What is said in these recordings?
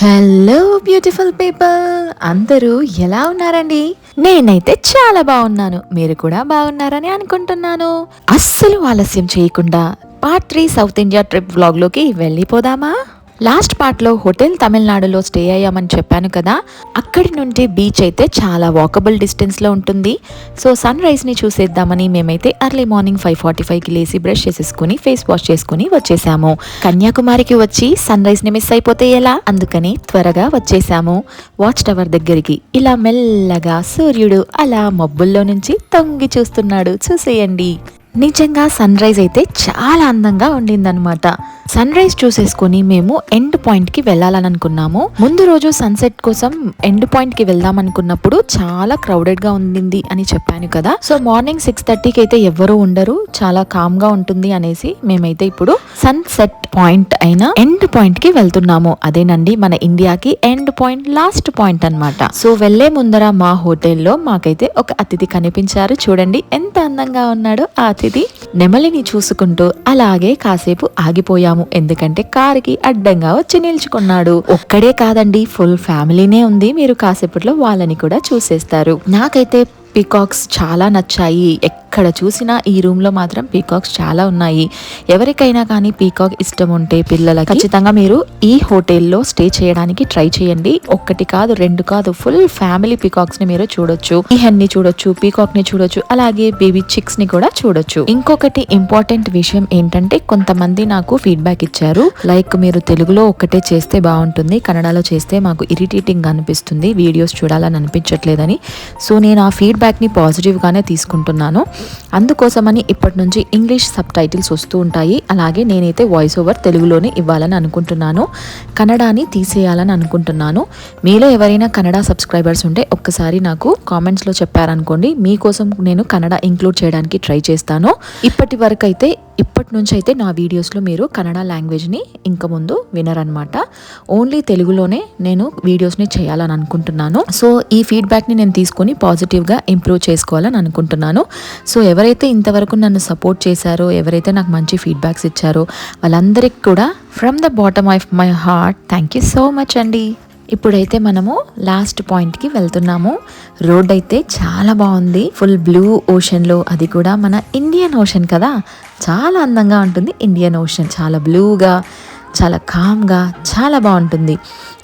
Hello beautiful people, అందరూ ఎలా ఉన్నారండి? నేనైతే చాలా బాగున్నాను. మీరు కూడా బాగున్నారని అనుకుంటున్నాను. అస్సలు ఆలస్యం చేయకుండా పార్ట్ 3 సౌత్ ఇండియా ట్రిప్ వ్లాగ్లోకి వెళ్ళిపోదామా? లాస్ట్ పార్ట్లో హోటల్ తమిళనాడులో స్టే అయ్యామని చెప్పాను కదా. అక్కడి నుండి బీచ్ అయితే చాలా వాకబుల్ డిస్టెన్స్లో ఉంటుంది. సో సన్ రైజ్ని చూసేద్దామని మేమైతే ఎర్లీ మార్నింగ్ 5:45కి లేసి బ్రష్ చేసేసుకుని ఫేస్ వాష్ చేసుకుని వచ్చేసాము. కన్యాకుమారికి వచ్చి సన్ రైజ్ని మిస్ అయిపోతే ఎలా, అందుకని త్వరగా వచ్చేసాము వాచ్ టవర్ దగ్గరికి. ఇలా మెల్లగా సూర్యుడు అలా మబ్బుల్లో నుంచి తొంగి చూస్తున్నాడు, చూసేయండి. నిజంగా సన్ రైజ్ అయితే చాలా అందంగా ఉండిందనమాట. సన్ రైజ్ చూసేసుకుని మేము ఎండ్ పాయింట్ కి వెళ్ళాలని అనుకున్నాము. ముందు రోజు సన్సెట్ కోసం ఎండ్ పాయింట్ కి వెళ్దాం అనుకున్నప్పుడు చాలా క్రౌడెడ్ గా ఉండింది అని చెప్పాను కదా. సో మార్నింగ్ 6:30కి అయితే ఎవ్వరూ ఉండరు, చాలా కామ్ గా ఉంటుంది అనేసి మేమైతే ఇప్పుడు సన్సెట్ పాయింట్ అయిన ఎండ్ పాయింట్ కి వెళ్తున్నాము. అదేనండి మన ఇండియాకి ఎండ్ పాయింట్, లాస్ట్ పాయింట్ అన్నమాట. సో వెళ్లే ముందర మా హోటల్లో మాకైతే ఒక అతిథి కనిపించారు. చూడండి ఎంత అందంగా ఉన్నాడో ఆ అతిథి. నెమలిని చూసుకుంటూ అలాగే కాసేపు ఆగిపోయాము, ఎందుకంటే కారుకి అడ్డంగా వచ్చి నిల్చుకున్నాడు. ఒక్కడే కాదండి, ఫుల్ ఫ్యామిలీనే ఉంది. మీరు కాసేపట్లో వాళ్ళని కూడా చూసేస్తారు. నాకైతే పీకాక్స్ చాలా నచ్చాయి. ఎక్కడ చూసినా ఈ రూమ్ లో మాత్రం పీకాక్స్ చాలా ఉన్నాయి. ఎవరికైనా కానీ పీకాక్ ఇష్టం ఉంటే పిల్లలకి ఖచ్చితంగా మీరు ఈ హోటల్లో స్టే చేయడానికి ట్రై చేయండి. ఒక్కటి కాదు, రెండు కాదు, ఫుల్ ఫ్యామిలీ పీకాక్స్ ని మీరు చూడొచ్చు. ఈ హెన్ ని చూడొచ్చు, పీకాక్ ని చూడొచ్చు, అలాగే బేబీ చిక్స్ ని కూడా చూడొచ్చు. ఇంకొకటి ఇంపార్టెంట్ విషయం ఏంటంటే, కొంతమంది నాకు ఫీడ్బ్యాక్ ఇచ్చారు, లైక్ మీరు తెలుగులో ఒక్కటే చేస్తే బాగుంటుంది, కన్నడలో చేస్తే మాకు ఇరిటేటింగ్ అనిపిస్తుంది, వీడియోస్ చూడాలని అనిపించట్లేదని. సో నేను ఆ ఫీడ్బ్యాక్ ని పాజిటివ్ గానే తీసుకుంటున్నాను. అందుకోసమని ఇప్పటి నుంచి ఇంగ్లీష్ సబ్ టైటిల్స్ వస్తూ ఉంటాయి. అలాగే నేనైతే వాయిస్ ఓవర్ తెలుగులోనే ఇవ్వాలని అనుకుంటున్నాను, కన్నడని తీసేయాలని అనుకుంటున్నాను. మీలో ఎవరైనా కన్నడ సబ్స్క్రైబర్స్ ఉంటే ఒక్కసారి నాకు కామెంట్స్ లో చెప్పారనుకోండి, మీకోసం నేను కన్నడ ఇంక్లూడ్ చేయడానికి ట్రై చేస్తాను. ఇప్పటి నుంచి అయితే నా వీడియోస్లో మీరు కన్నడ లాంగ్వేజ్ని ఇంక ముందు వినరనమాట. ఓన్లీ తెలుగులోనే నేను వీడియోస్ని చేయాలని అనుకుంటున్నాను. సో ఈ ఫీడ్బ్యాక్ని నేను తీసుకొని పాజిటివ్గా ఇంప్రూవ్ చేసుకోవాలని అనుకుంటున్నాను. సో ఎవరైతే ఇంతవరకు నన్ను సపోర్ట్ చేశారో, ఎవరైతే నాకు మంచి ఫీడ్బ్యాక్స్ ఇచ్చారో వాళ్ళందరికీ కూడా from the bottom of my heart thank you so much అండి. ఇప్పుడైతే మనము లాస్ట్ పాయింట్కి వెళ్తున్నాము. రోడ్ అయితే చాలా బాగుంది, ఫుల్ బ్లూ ఓషన్లో, అది కూడా మన ఇండియన్ ఓషన్ కదా, చాలా అందంగా ఉంటుంది. ఇండియన్ ఓషన్ చాలా బ్లూగా, చాలా కామ్గా, చాలా బాగుంటుంది.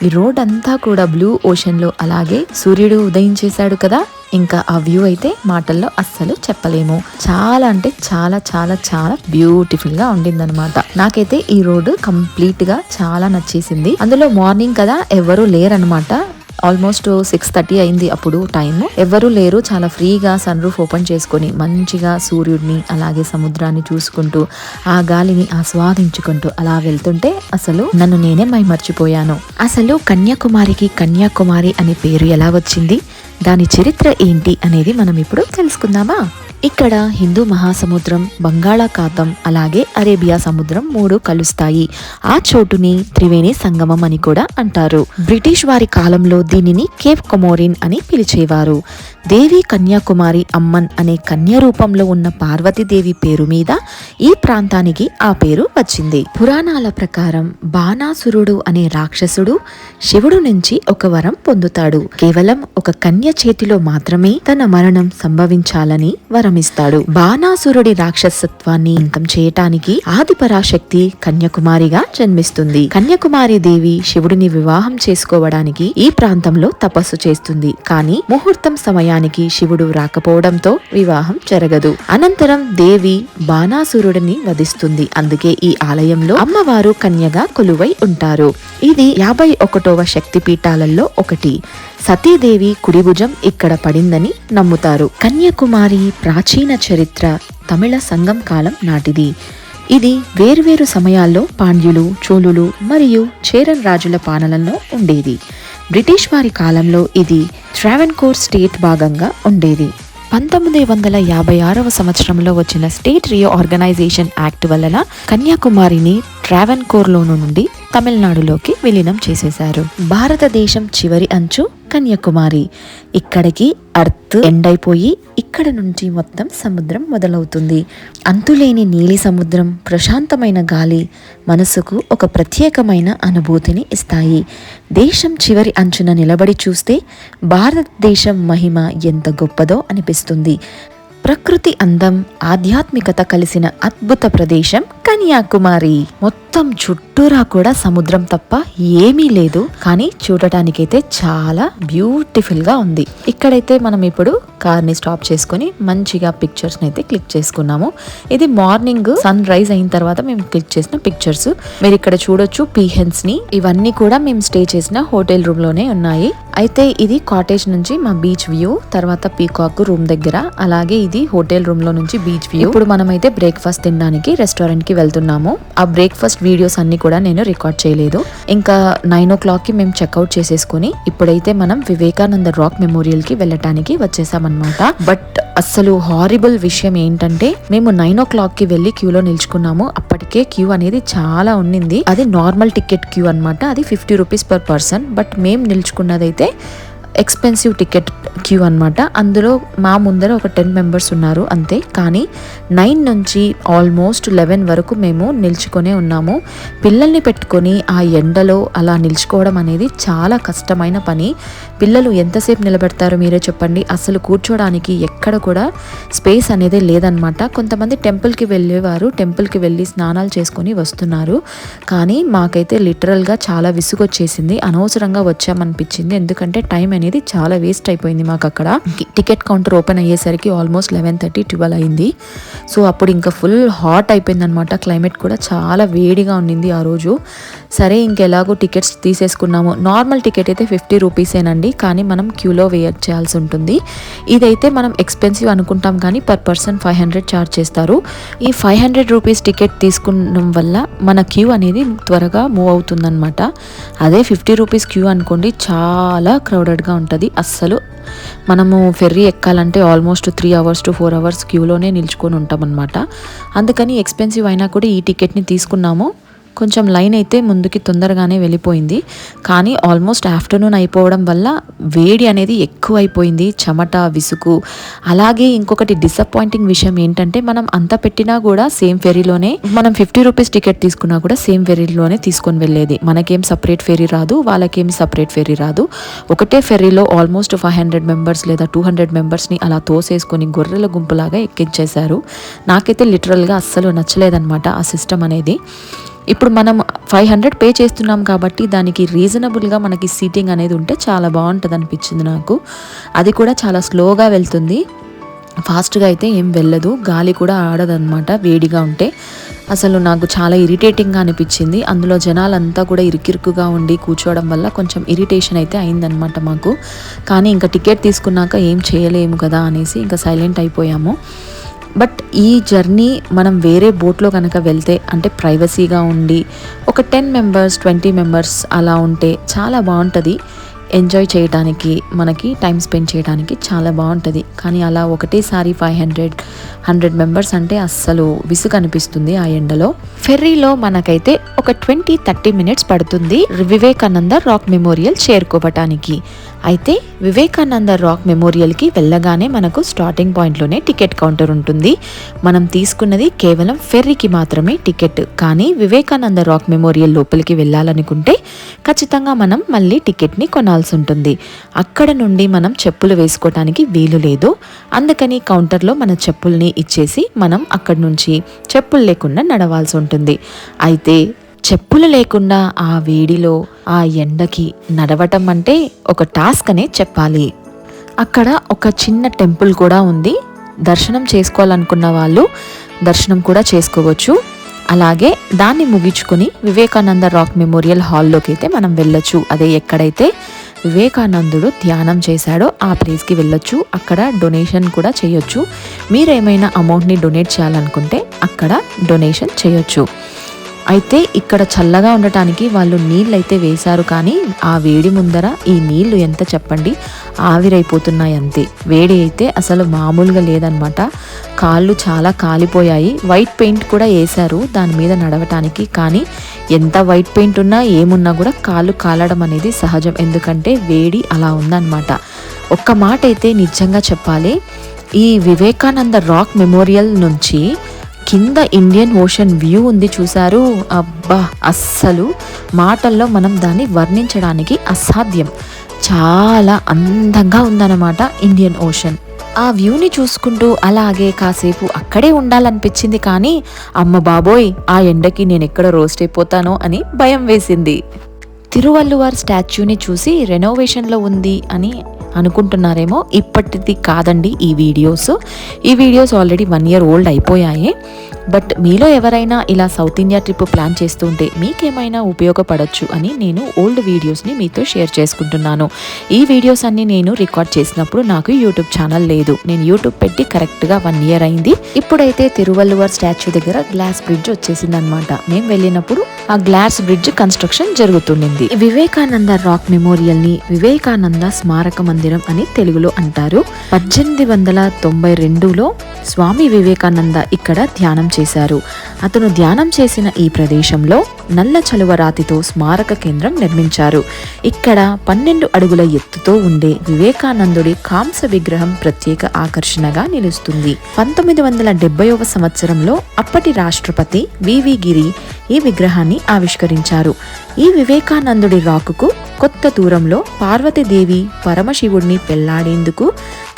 ఈ రోడ్ అంతా కూడా బ్లూ ఓషన్లో, అలాగే సూర్యుడు ఉదయించేశాడు కదా, ఇంకా ఆ వ్యూ అయితే మాటల్లో అస్సలు చెప్పలేము. చాలా అంటే చాలా చాలా చాలా బ్యూటిఫుల్ గా ఉండిందనమాట. నాకైతే ఈ రోడ్డు కంప్లీట్ గా చాలా నచ్చేసింది. అందులో మార్నింగ్ కదా, ఎవరు లేరనమాట. ఆల్మోస్ట్ 6:30 అయింది అప్పుడు టైం. ఎవరు లేరు, చాలా ఫ్రీగా సన్ రూఫ్ ఓపెన్ చేసుకొని మంచిగా సూర్యుడిని అలాగే సముద్రాన్ని చూసుకుంటూ ఆ గాలిని ఆస్వాదించుకుంటూ అలా వెళ్తుంటే అసలు నన్ను నేనే మైమర్చిపోయాను. అసలు కన్యాకుమారికి కన్యాకుమారి అనే పేరు ఎలా వచ్చింది, దాని చరిత్ర ఏంటి అనేది మనం ఇప్పుడు తెలుసుకుందామా. ఇక్కడ హిందూ మహాసముద్రం, బంగాళాఖాతం, అలాగే అరేబియా సముద్రం 3 కలుస్తాయి. ఆ చోటుని త్రివేణి సంగమం అని కూడా అంటారు. బ్రిటిష్ వారి కాలంలో దీనిని కేప్ కొమోరిన్ అని పిలిచేవారు. దేవి కన్యాకుమారి అమ్మన్ అనే కన్య రూపంలో ఉన్న పార్వతీదేవి పేరు మీద ఈ ప్రాంతానికి ఆ పేరు వచ్చింది. పురాణాల ప్రకారం బాణాసురుడు అనే రాక్షసుడు శివుడు నుంచి ఒక వరం పొందుతాడు. కేవలం ఒక కన్య చేతిలో మాత్రమే తన మరణం సంభవించాలని వరమిస్తాడు. బాణాసురుడి రాక్షసత్వాన్ని అంతం చేయటానికి ఆదిపరాశక్తి కన్యాకుమారిగా జన్మిస్తుంది. కన్యాకుమారి దేవి శివుడిని వివాహం చేసుకోవడానికి ఈ ప్రాంతంలో తపస్సు చేస్తుంది. కానీ ముహూర్తం సమయానికి శివుడు రాకపోవడంతో వివాహం జరగదు. అనంతరం దేవి బాణాసురుడిని వధిస్తుంది. అందుకే ఈ ఆలయంలో అమ్మవారు కన్యగా కొలువై ఉంటారు. ఇది 51వ శక్తి పీఠాలలో ఒకటి. సతీదేవి కుడిభుజం ఇక్కడ పడిందని నమ్ముతారు. కన్యాకుమారి ప్రాచీన చరిత్ర తమిళ సంగం కాలం నాటిది. ఇది వేర్వేరు సమయాల్లో పాండ్యులు, చోళులు మరియు చేరన్ రాజుల పాలనలో ఉండేది. బ్రిటిష్ వారి కాలంలో ఇది ట్రావెన్కోర్ స్టేట్ భాగంగా ఉండేది. 1956వ సంవత్సరంలో వచ్చిన స్టేట్ రీఆర్గనైజేషన్ యాక్ట్ వలన కన్యాకుమారిని ట్రావెన్కోర్లోను నుండి తమిళనాడులోకి విలీనం చేసేశారు. భారతదేశం చివరి అంచు కన్యాకుమారి. ఇక్కడికి అర్త్ ఎండ్ అయిపోయి ఇక్కడ నుంచి మొత్తం సముద్రం మొదలవుతుంది. అంతులేని నీలి సముద్రం, ప్రశాంతమైన గాలి మనసుకు ఒక ప్రత్యేకమైన అనుభూతిని ఇస్తాయి. దేశం చివరి అంచున నిలబడి చూస్తే భారతదేశం మహిమ ఎంత గొప్పదో అనిపిస్తుంది. ప్రకృతి అందం, ఆధ్యాత్మికత కలిసిన అద్భుత ప్రదేశం కన్యాకుమారి. మొత్తం చుట్టూరా కూడా సముద్రం తప్ప ఏమీ లేదు, కానీ చూడటానికైతే చాలా బ్యూటిఫుల్ గా ఉంది. ఇక్కడైతే మనం ఇప్పుడు కార్ ని స్టాప్ చేసుకుని మంచిగా పిక్చర్స్ అయితే క్లిక్ చేసుకున్నాము. ఇది మార్నింగ్ సన్ రైజ్ అయిన తర్వాత మేము క్లిక్ చేసిన పిక్చర్స్. మీరు ఇక్కడ చూడొచ్చు పీహెన్స్ ని. ఇవన్నీ కూడా మేము స్టే చేసిన హోటల్ రూమ్ లోనే ఉన్నాయి. అయితే ఇది కాటేజ్ నుంచి మా బీచ్ వ్యూ, తర్వాత పీకాక్ రూమ్ దగ్గర, అలాగే ఇది హోటల్ రూమ్ లో నుంచి బీచ్ వ్యూ. ఇప్పుడు మనమైతే బ్రేక్ఫాస్ట్ తినడానికి రెస్టారెంట్ కి వెళ్తున్నాము. ఆ బ్రేక్ఫాస్ట్ వీడియోస్ అన్ని కూడా నేను రికార్డ్ చేయలేదు. ఇంకా 9 o'clock కి మేము చెక్అవుట్ చేసేసుకుని ఇప్పుడైతే మనం వివేకానంద రాక్ మెమోరియల్ కి వెళ్ళటానికి వచ్చేసామన్నమాట. బట్ అస్సలు హారిబుల్ విషయం ఏంటంటే మేము 9 o'clock కి వెళ్ళి క్యూలో నిల్చుకున్నాము. అప్పటికే క్యూ అనేది చాలా ఉండింది. అది నార్మల్ టికెట్ క్యూ అన్నమాట. అది 50 rupees per person. బట్ మేము నిల్చుకున్నదైతే ఎక్స్పెన్సివ్ టికెట్ క్యూ అన్నమాట. అందులో మా ముందర ఒక 10 members ఉన్నారు అంతే. కానీ 9 నుంచి ఆల్మోస్ట్ 11 వరకు మేము నిల్చుకొనే ఉన్నాము. పిల్లల్ని పెట్టుకొని ఆ ఎండలో అలా నిల్చుకోవడం అనేది చాలా కష్టమైన పని. పిల్లలు ఎంతసేపు నిలబెడతారో మీరే చెప్పండి. అసలు కూర్చోడానికి ఎక్కడ కూడా స్పేస్ అనేది లేదనమాట. కొంతమంది టెంపుల్కి వెళ్ళేవారు టెంపుల్కి వెళ్ళి స్నానాలు చేసుకొని వస్తున్నారు. కానీ మాకైతే లిటరల్గా చాలా విసుగొచ్చేసింది. అనవసరంగా వచ్చామనిపించింది. ఎందుకంటే టైం అనేది చాలా వేస్ట్ అయిపోయింది మాకు అక్కడ. టికెట్ కౌంటర్ ఓపెన్ అయ్యేసరికి ఆల్మోస్ట్ 11:30, 12 అయింది. సో అప్పుడు ఇంకా ఫుల్ హాట్ అయిపోయింది అనమాట. క్లైమేట్ కూడా చాలా వేడిగా ఉండింది ఆ రోజు. సరే ఇంకెలాగో టికెట్స్ తీసేసుకున్నాము. నార్మల్ టికెట్ అయితే 50 రూపీసేనండి, కానీ మనం క్యూలో వెయిట్ చేయాల్సి ఉంటుంది. ఇదైతే మనం ఎక్స్పెన్సివ్ అనుకుంటాం, కానీ పర్ పర్సన్ 500 ఛార్జ్ చేస్తారు. ఈ 500 రూపీస్ టికెట్ తీసుకున్న వల్ల మన క్యూ అనేది త్వరగా మూవ్ అవుతుందన్నమాట. అదే 50 రూపీస్ క్యూ అనుకోండి, చాలా క్రౌడెడ్గా ఉంటుంది. అస్సలు మనము ఫెర్రీ ఎక్కాలంటే ఆల్మోస్ట్ 3 hours to 4 hours క్యూలోనే నిల్చుకొని ఉంటాం అనమాట. అందుకని ఎక్స్పెన్సివ్ అయినా కూడా ఈ టికెట్ని తీసుకున్నాము. కొంచెం లైన్ అయితే ముందుకి తొందరగానే వెళ్ళిపోయింది. కానీ ఆల్మోస్ట్ ఆఫ్టర్నూన్ అయిపోవడం వల్ల వేడి అనేది ఎక్కువ అయిపోయింది, చెమట, విసుగు. అలాగే ఇంకొకటి డిసప్పాయింటింగ్ విషయం ఏంటంటే మనం అంత పెట్టినా కూడా సేమ్ ఫెరీలోనే, మనం 50 రూపీస్ టికెట్ తీసుకున్నా కూడా సేమ్ ఫెరీలోనే తీసుకొని వెళ్ళేది. మనకేం సపరేట్ ఫెరీ రాదు, వాళ్ళకేమి సపరేట్ ఫెరీ రాదు. ఒకటే ఫెరీలో ఆల్మోస్ట్ 500 members లేదా 200 members-ని అలా తోసేసుకొని గొర్రెల గుంపులాగా ఎక్కించేశారు. నాకైతే లిటరల్గా అస్సలు నచ్చలేదన్నమాట ఆ సిస్టమ్ అనేది. ఇప్పుడు మనం 500 పే చేస్తున్నాం కాబట్టి దానికి రీజనబుల్గా మనకి సీటింగ్ అనేది ఉంటే చాలా బాగుంటుంది అనిపించింది నాకు. అది కూడా చాలా స్లోగా వెళ్తుంది, ఫాస్ట్గా అయితే ఏం వెళ్ళదు. గాలి కూడా ఆడదన్నమాట వేడిగా ఉంటే. అసలు నాకు చాలా ఇరిటేటింగ్గా అనిపించింది. అందులో జనాలంతా కూడా ఇరుకిరుకుగా ఉండి కూర్చోవడం వల్ల కొంచెం ఇరిటేషన్ అయితే అయిందనమాట మాకు. కానీ ఇంకా టికెట్ తీసుకున్నాక ఏం చేయలేము కదా అనేసి ఇంకా సైలెంట్ అయిపోయాము. బట్ ఈ జర్నీ మనం వేరే బోట్లో కనుక వెళ్తే, అంటే ప్రైవసీగా ఉండి ఒక 10 members 20 members అలా ఉంటే చాలా బాగుంటుంది. ఎంజాయ్ చేయడానికి, మనకి టైం స్పెండ్ చేయడానికి చాలా బాగుంటుంది. కానీ అలా ఒకటేసారి 500-100 members అంటే అస్సలు విసుగు అనిపిస్తుంది ఆ ఎండలో. ఫెర్రీలో మనకైతే ఒక 20-30 minutes పడుతుంది వివేకానంద రాక్ మెమోరియల్ చేరుకోవటానికి. అయితే వివేకానంద రాక్ మెమోరియల్కి వెళ్ళగానే మనకు స్టార్టింగ్ పాయింట్లోనే టికెట్ కౌంటర్ ఉంటుంది. మనం తీసుకున్నది కేవలం ఫెర్రీకి మాత్రమే టికెట్. కానీ వివేకానంద రాక్ మెమోరియల్ లోపలికి వెళ్ళాలనుకుంటే ఖచ్చితంగా మనం మళ్ళీ టికెట్ని కొనాల్సి ఉంటుంది. అక్కడ నుండి మనం చెప్పులు వేసుకోవటానికి వీలు లేదు. అందుకని కౌంటర్లో మన చెప్పుల్ని ఇచ్చేసి మనం అక్కడి నుంచి చెప్పులు లేకుండా నడవాల్సి ఉంటుంది. అయితే చెప్పులు లేకుండా ఆ వేడిలో, ఆ ఎండకి నడవటం అంటే ఒక టాస్క్ అనే చెప్పాలి. అక్కడ ఒక చిన్న టెంపుల్ కూడా ఉంది. దర్శనం చేసుకోవాలనుకున్న వాళ్ళు దర్శనం కూడా చేసుకోవచ్చు. అలాగే దాన్ని ముగించుకుని వివేకానంద రాక్ మెమోరియల్ హాల్లోకి అయితే మనం వెళ్ళొచ్చు. అదే ఎక్కడైతే వివేకానందుడు ధ్యానం చేశాడో ఆ ప్లేస్కి వెళ్ళొచ్చు. అక్కడ డొనేషన్ కూడా చేయొచ్చు. మీరు ఏమైనా అమౌంట్ని డొనేట్ చేయాలనుకుంటే అక్కడ డొనేషన్ చేయొచ్చు. అయితే ఇక్కడ చల్లగా ఉండటానికి వాళ్ళు నీళ్ళు అయితే వేశారు, కానీ ఆ వేడి ముందర ఈ నీళ్లు ఎంత చెప్పండి. ఆవిరైపోతున్నాయి అంతే. వేడి అయితే అసలు మామూలుగా లేదనమాట. కాళ్ళు చాలా కాలిపోయాయి. వైట్ పెయింట్ కూడా వేశారు దాని మీద నడవటానికి. కానీ ఎంత వైట్ పెయింట్ ఉన్నా ఏమున్నా కూడా కాళ్ళు కాలడం అనేది సహజం, ఎందుకంటే వేడి అలా ఉందన్నమాట. ఒక్క మాట అయితే నిజంగా చెప్పాలి, ఈ వివేకానంద రాక్ మెమోరియల్ నుంచి కింద ఇండియన్ ఓషన్ వ్యూ ఉంది చూసారు, అబ్బా అస్సలు మాటల్లో మనం దాన్ని వర్ణించడానికి అసాధ్యం. చాలా అందంగా ఉందన్నమాట ఇండియన్ ఓషన్. ఆ వ్యూని చూసుకుంటూ అలాగే కాసేపు అక్కడే ఉండాలనిపించింది. కానీ అమ్మ బాబోయ్, ఆ ఎండకి నేను ఎక్కడ రోస్ట్ అయిపోతానో అని భయం వేసింది. తిరువల్లువార్ స్టాచ్యూని చూసి రెనోవేషన్లో ఉంది అని అనుకుంటున్నారేమో. ఇప్పటిది కాదండి ఈ వీడియోస్ ఆల్రెడీ 1 year ఓల్డ్ అయిపోయాయి. బట్ మీలో ఎవరైనా ఇలా సౌత్ ఇండియా ట్రిప్ ప్లాన్ చేస్తుంటే మీకేమైనా ఉపయోగపడవచ్చు అని నేను ఓల్డ్ వీడియోస్ని మీతో షేర్ చేసుకుంటున్నాను. ఈ వీడియోస్ అన్ని నేను రికార్డ్ చేసినప్పుడు నాకు యూట్యూబ్ ఛానల్ లేదు. నేను యూట్యూబ్ పెట్టి కరెక్ట్గా 1 year అయింది. ఇప్పుడైతే తిరువల్లువార్ స్టాచ్యూ దగ్గర గ్లాస్ బ్రిడ్జ్ వచ్చేసింది అనమాట. మేము వెళ్ళినప్పుడు ఆ గ్లాస్ బ్రిడ్జ్ కన్స్ట్రక్షన్ జరుగుతుంది. వివేకానంద రాక్ మెమోరియల్ ని వివేకానంద స్మారక మందిరం అని తెలుగులో అంటారు. 1892లో స్వామి వివేకానంద ఇక్కడ ధ్యానం చేశారు. అతను ధ్యానం చేసిన ఈ ప్రదేశంలో నల్ల చలువ రాతితో స్మారక కేంద్రం నిర్మించారు. ఇక్కడ 12 అడుగుల ఎత్తుతో ఉండే వివేకానందుడి కాంస విగ్రహం ప్రత్యేక ఆకర్షణగా నిలుస్తుంది. 1970వ సంవత్సరంలో అప్పటి రాష్ట్రపతి వివి గిరి ఈ విగ్రహాన్ని ఆవిష్కరించారు. ఈ వివేకానందుడి రాకుకు కొత్త దూరంలో పార్వతీదేవి పరమశివుడిని పెళ్లాడేందుకు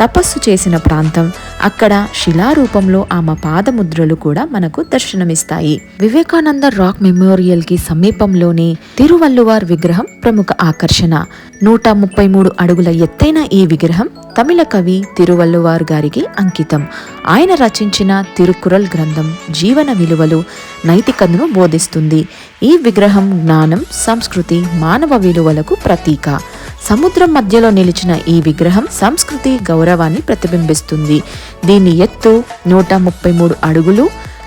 తపస్సు చేసిన ప్రాంతం. అక్కడ శిలారూపంలో ఆమె పాదముద్రలు కూడా మనకు దర్శనమిస్తాయి. వివేకానంద రాక్ మెమోరియల్ కి సమీపంలోనే తిరువల్లువార్ విగ్రహం ప్రముఖ ఆకర్షణ. 133 అడుగుల ఎత్తైన ఈ విగ్రహం తమిళ కవి తిరువల్లువార్ గారికి అంకితం. ఆయన రచించిన తిరుకురల్ గ్రంథం జీవన విలువలు, నైతికతను బోధిస్తుంది. ఈ విగ్రహం జ్ఞానం, సంస్కృతి, మానవ విలువలకు ప్రతీక. సముద్రం మధ్యలో నిలిచిన ఈ విగ్రహం సంస్కృతి గౌరవాన్ని ప్రతిబింబిస్తుంది. దీని ఎత్తు 133 అడుగులు.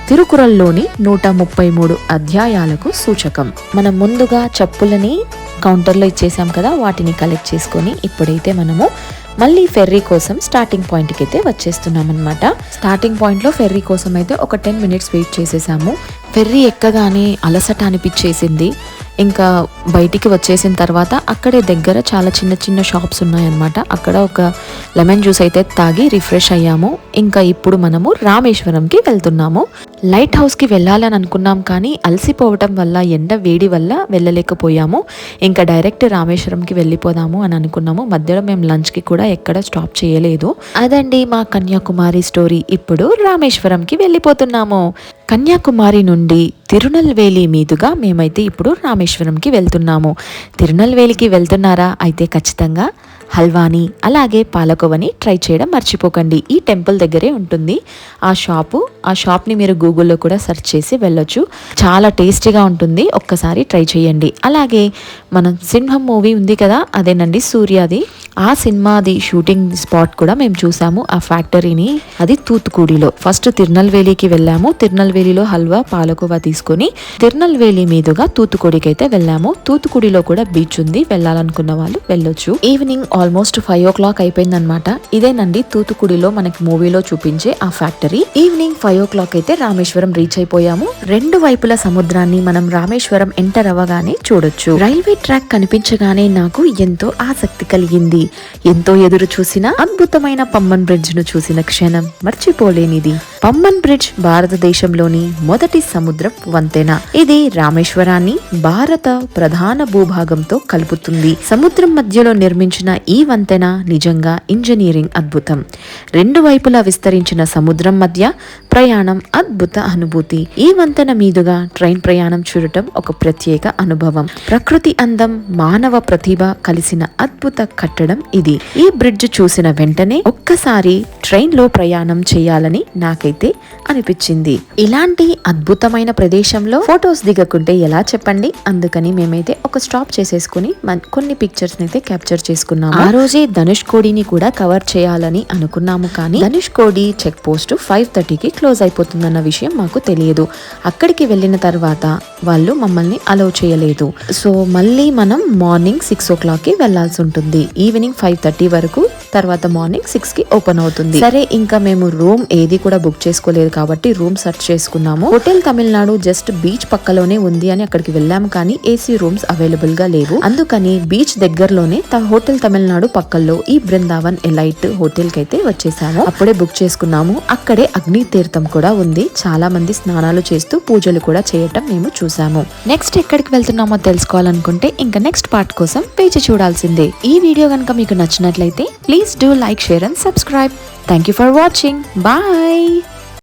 తిరుకురల్లోని 133 అధ్యాయాలకు సూచకం. మనం ముందుగా చెప్పులని కౌంటర్లో ఇచ్చేసాం కదా, వాటిని కలెక్ట్ చేసుకొని ఇప్పుడైతే మనము మళ్ళీ ఫెర్రీ కోసం స్టార్టింగ్ పాయింట్కి అయితే వచ్చేస్తున్నాం అనమాట. స్టార్టింగ్ పాయింట్లో ఫెర్రీ కోసం అయితే ఒక 10 minutes వెయిట్ చేసేసాము. ఫెర్రీ ఎక్కగానే అలసట అనిపించేసింది. ఇంకా బయటికి వచ్చేసిన తర్వాత అక్కడే దగ్గర చాలా చిన్న చిన్న షాప్స్ ఉన్నాయన్నమాట. అక్కడ ఒక లెమన్ జ్యూస్ అయితే తాగి రిఫ్రెష్ అయ్యాము. ఇంకా ఇప్పుడు మనము రామేశ్వరంకి వెళ్తున్నాము. లైట్ హౌస్కి వెళ్ళాలని అనుకున్నాం, కానీ అలసిపోవటం వల్ల ఎండ వేడి వల్ల వెళ్ళలేకపోయాము. ఇంకా డైరెక్ట్ రామేశ్వరంకి వెళ్ళిపోదాము అని అనుకున్నాము. మధ్యలో మేము లంచ్కి కూడా ఎక్కడ స్టాప్ చేయలేదు. అదండి మా కన్యాకుమారి స్టోరీ. ఇప్పుడు రామేశ్వరంకి వెళ్ళిపోతున్నాము. కన్యాకుమారి నుండి తిరునల్వేలి మీదుగా మేమైతే ఇప్పుడు రామేశ్వరంకి వెళ్తున్నాము. తిరునల్వేలికి వెళ్తున్నారా? అయితే ఖచ్చితంగా హల్వాని అలాగే పాలకోవని ట్రై చేయడం మర్చిపోకండి. ఈ టెంపుల్ దగ్గరే ఉంటుంది ఆ షాప్ని మీరు గూగుల్లో కూడా సెర్చ్ చేసి వెళ్ళొచ్చు. చాలా టేస్టీగా ఉంటుంది, ఒక్కసారి ట్రై చేయండి. అలాగే మన సింహం మూవీ ఉంది కదా, అదేనండి సూర్యాది. ఆ సినిమాది షూటింగ్ స్పాట్ కూడా మేము చూసాము, ఆ ఫ్యాక్టరీని. అది తూత్తుకుడిలో. ఫస్ట్ తిరునల్వేలికి వెళ్ళాము. తిరునల్వేలిలో హల్వా పాలకోవా తీసుకొని తిరునల్వేలి మీదుగా తూత్తుకుడికి అయితే వెళ్ళాము. తూత్తుకుడిలో కూడా బీచ్ ఉంది, వెళ్ళాలనుకున్న వాళ్ళు వెళ్ళొచ్చు. ఈవినింగ్ ఆల్మోస్ట్ 5 o'clock అయిపోయింది అనమాట. ఇదేనండి తూత్తుకుడిలో మనకి మూవీలో చూపించే ఆ ఫ్యాక్టరీ. ఈవినింగ్ 5 o'clock అయితే రామేశ్వరం రీచ్ అయిపోయాము. 2 వైపుల సముద్రాన్ని మనం రామేశ్వరం ఎంటర్ అవ్వగానే చూడొచ్చు. రైల్వే ట్రాక్ కనిపించగానే నాకు ఎంతో ఆసక్తి కలిగింది. ఎంతో ఎదురు చూసిన అద్భుతమైన పంబన్ బ్రిడ్జ్ ను చూసిన క్షణం మర్చిపోలేనిది. పంబన్ బ్రిడ్జ్ భారతదేశంలోని మొదటి సముద్ర వంతెన. ఇది రామేశ్వరాన్ని భారత ప్రధాన భూభాగంతో కలుపుతుంది. సముద్రం మధ్యలో నిర్మించిన ఈ వంతెన నిజంగా ఇంజనీరింగ్ అద్భుతం. 2 వైపులా విస్తరించిన సముద్రం మధ్య ప్రయాణం అద్భుత అనుభూతి. ఈ వంతెన మీదుగా ట్రైన్ ప్రయాణం చూడటం ఒక ప్రత్యేక అనుభవం. ప్రకృతి అందం, మానవ ప్రతిభ కలిసిన అద్భుత కట్టడం ఇది. ఈ బ్రిడ్జ్ చూసిన వెంటనే ఒక్కసారి ట్రైన్ లో ప్రయాణం చేయాలని నాకైతే అనిపించింది. ఇలాంటి అద్భుతమైన ప్రదేశంలో ఫొటోస్ దిగకుంటే ఎలా చెప్పండి? అందుకని మేమైతే ఒక స్టాప్ చేసేసుకుని కొన్ని పిక్చర్స్ అయితే క్యాప్చర్ చేసుకున్నాము. ఆ ఆ రోజే ధనుష్కోడిని కూడా కవర్ చేయాలని అనుకున్నాము, కానీ ధనుష్కోడి చెక్ పోస్ట్ 5:30కి క్లోజ్ అయిపోతుందన్న విషయం మాకు తెలియదు. అక్కడికి వెళ్ళిన తర్వాత వాళ్ళు మమ్మల్ని అలౌ చేయలేదు. సో మళ్ళీ మనం మార్నింగ్ 6 o'clockకి వెళ్లాల్సి ఉంటుంది. ఈవినింగ్ 5:30 వరకు, తర్వాత మార్నింగ్ 6కి ఓపెన్ అవుతుంది. సరే, ఇంకా మేము రూమ్ ఏది కూడా బుక్ చేసుకోలేదు కాబట్టి రూమ్ సెర్చ్ చేసుకున్నాము. హోటల్ తమిళనాడు జస్ట్ బీచ్ పక్కలోనే ఉంది అని అక్కడికి వెళ్ళాము, కానీ ఏసీ రూమ్స్ అవైలబుల్ గా లేవు. అందుకని బీచ్ దగ్గరలోనే హోటల్ తమిళనాడు పక్కల్లో ఈ బృందావన్ ఎలైట్ హోటల్ కి అయితే వచ్చేసాము. అప్పుడే బుక్ చేసుకున్నాము. అక్కడే అగ్ని తీర్థం కూడా ఉంది. చాలా మంది స్నానాలు చేస్తూ పూజలు కూడా చేయటం మేము చూసాము. నెక్స్ట్ ఎక్కడికి వెళ్తున్నామో తెలుసుకోవాలనుకుంటే ఇంకా నెక్స్ట్ పార్ట్ కోసం పేజీ చూడాల్సిందే. ఈ వీడియో కనుక మీకు నచ్చినట్లయితే please do like, share and subscribe. Thank you for watching. Bye.